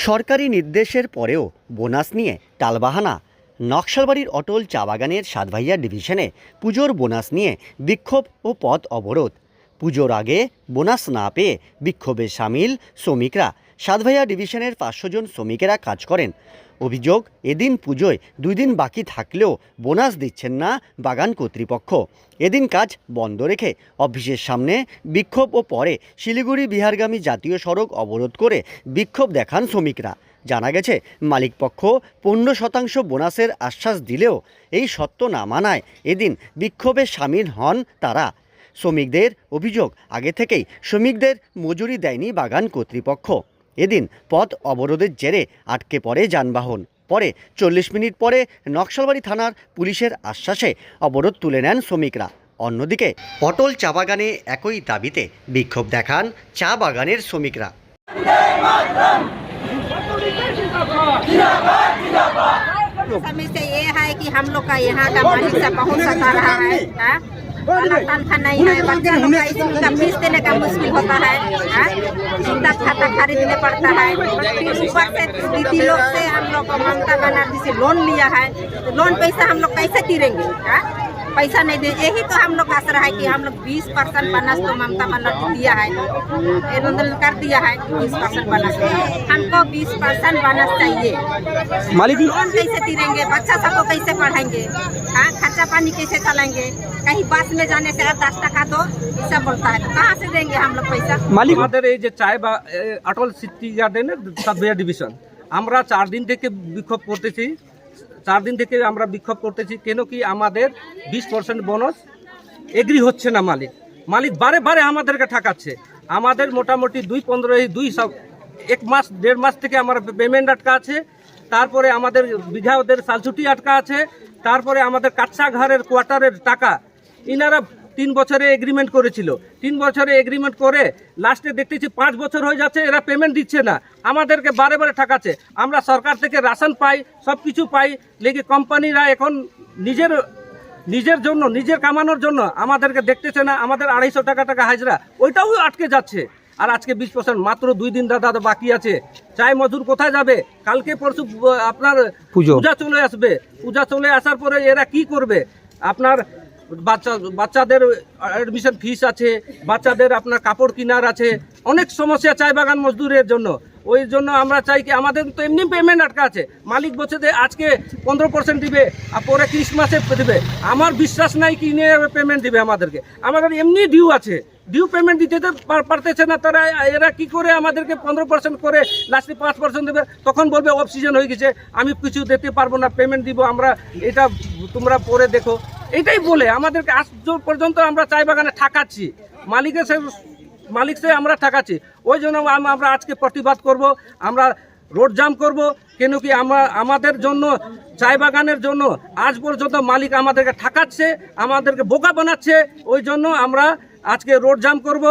সরকারি নির্দেশের পরেও বোনাস নিয়ে টালবাহানা। নকশালবাড়ির অটল চা বাগানের সাতভাইয়া ডিভিশনে পুজোর বোনাস নিয়ে বিক্ষোভ ও পথ অবরোধ। পুজোর আগে বোনাস না পেয়ে বিক্ষোভে সামিল শ্রমিকরা। সাতভাইয়া ডিভিশনের 500 জন শ্রমিকেরা কাজ করেন। অভিযোগ, এদিন পুজোয় 2 দিন বাকি থাকলেও বোনাস দিচ্ছেন না বাগান কর্তৃপক্ষ। এদিন কাজ বন্ধ রেখে অফিসের সামনে বিক্ষোভ ও পরে শিলিগুড়ি বিহারগামী জাতীয় সড়ক অবরোধ করে বিক্ষোভ দেখান শ্রমিকরা। জানা গেছে, মালিকপক্ষ 15% বোনাসের আশ্বাস দিলেও এই সত্য না মানায় এদিন বিক্ষোভে সামিল হন তারা। শ্রমিকদের অভিযোগ, আগে থেকেই শ্রমিকদের মজুরি দেয়নি বাগান কর্তৃপক্ষ। এদিন পথ অবরোধের জেরে আটকে পড়ে যানবাহন। পরে 40 মিনিট পরে নকশালবাড়ি থানার পুলিশের আশ্বাসে অবরোধ তুলে নেন শ্রমিকরা। অন্যদিকে অটল চা বাগানে একই দাবিতে বিক্ষোভ দেখান চা বাগানের শ্রমিকরা। समस्या ये है कि हम लोग का यहाँ का मालिक से बहुत सता रहा है, तनख्वाह नहीं है, बच्चा लोग का स्कूल का फीस देने का मुश्किल होता है, जिंदा खाता खरीदने पड़ता है। फिर ऊपर से दीदी लोग से हम लोग को ममता बनर्जी से लोन लिया है, तो लोन पैसा हम लोग कैसे तीरेंगे? पैसा नहीं दे, यही तो हम लोग का आसरा है कि हम लोग 20% बोनस तो ममता बनर्जी दिया है, आंदोलन कर दिया है 20% बोनस। हमको 20% बोनस चाहिए। मालिक लोन कैसे तीरेंगे? बच्चा सबको कैसे पढ़ाएंगे? खर्चा पानी कैसे चलाएंगे? कहीं बस में जाने से 10 টাকা दो, सब बोलता है, तो कहाँ से देंगे हम लोग पैसा? মালিক আমাদের এই যে চায় বা অটল সিটি গার্ডেনের সাতভাইয়া ডিভিশন, আমরা 4 দিন থেকে বিক্ষোভ করতেছি। 4 দিন থেকে আমরা বিক্ষোভ করতেছি কেন কি আমাদের 20% বোনাস এগ্রি হচ্ছে না। মালিক বারে বারে আমাদেরকে ঠকাচ্ছে। আমাদের মোটামুটি 1 মাস 1.5 মাস থেকে আমার পেমেন্ট আটকা আছে। তারপরে আমাদের বিঘা ওদের সালছুটি আটকা আছে। তারপরে আমাদের কাচ্চা ঘরের কোয়ার্টারের টাকা ইনারা 3 বছরে এগ্রিমেন্ট করেছিল। 3 বছরে এগ্রিমেন্ট করে লাস্টে দেখতেছি 5 বছর হয়ে যাচ্ছে, এরা পেমেন্ট দিচ্ছে না, আমাদেরকে বারে বারে ঠকাচ্ছে। আমরা সরকার থেকে রাশন পাই, সব কিছু পাই, লেগে কোম্পানিরা এখন নিজের জন্য, নিজের কামানোর জন্য আমাদেরকে দেখতেছে না। আমাদের 250 টাকা হাজরা, ওইটাও আটকে যাচ্ছে। আর আজকে 20% মাত্র 2 দিন দাদা বাকি আছে। চাই মজুর কোথায় যাবে? কালকে পরশু আপনার পূজা চলে আসবে। পূজা চলে আসার পরে এরা কি করবে? আপনার বাচ্চাদের অ্যাডমিশন ফিস আছে, বাচ্চাদের আপনার কাপড় কেনার আছে, অনেক সমস্যা চাই বাগান মজদুরের জন্য। ওই জন্য আমরা চাই কি, আমাদের তো এমনি পেমেন্ট আটকা আছে। মালিক বলছে যে আজকে 15% দিবে আর পরে ক্রিসমাসে দেবে। আমার বিশ্বাস নাই কি নিয়ে পেমেন্ট দিবে আমাদেরকে। আমাদের এমনি ডিউ আছে, ডিউ পেমেন্ট দিতে পারতেছে না তারা। এরা কি করে আমাদেরকে 15% করে লাস্টে 5% দেবে, তখন বলবে অফ সিজন হয়ে গেছে, আমি কিছু দিতে পারবো না, পেমেন্ট দিব আমরা, এটা তোমরা পরে দেখো, এটাই বলে আমাদেরকে আজ পর্যন্ত আমরা চাই বাগানে ঠকাচ্ছি। মালিক সে আমরা ঠকাচ্ছি। ওই জন্য আমরা আজকে প্রতিবাদ করব, আমরা রোড জাম করব। কেন কি আমাদের জন্য, চাই বাগানের জন্য আজ পর্যন্ত মালিক আমাদেরকে ঠকাচ্ছে, আমাদেরকে বোকা বানাচ্ছে। ওই জন্য আমরা আজকে রোড জাম করব।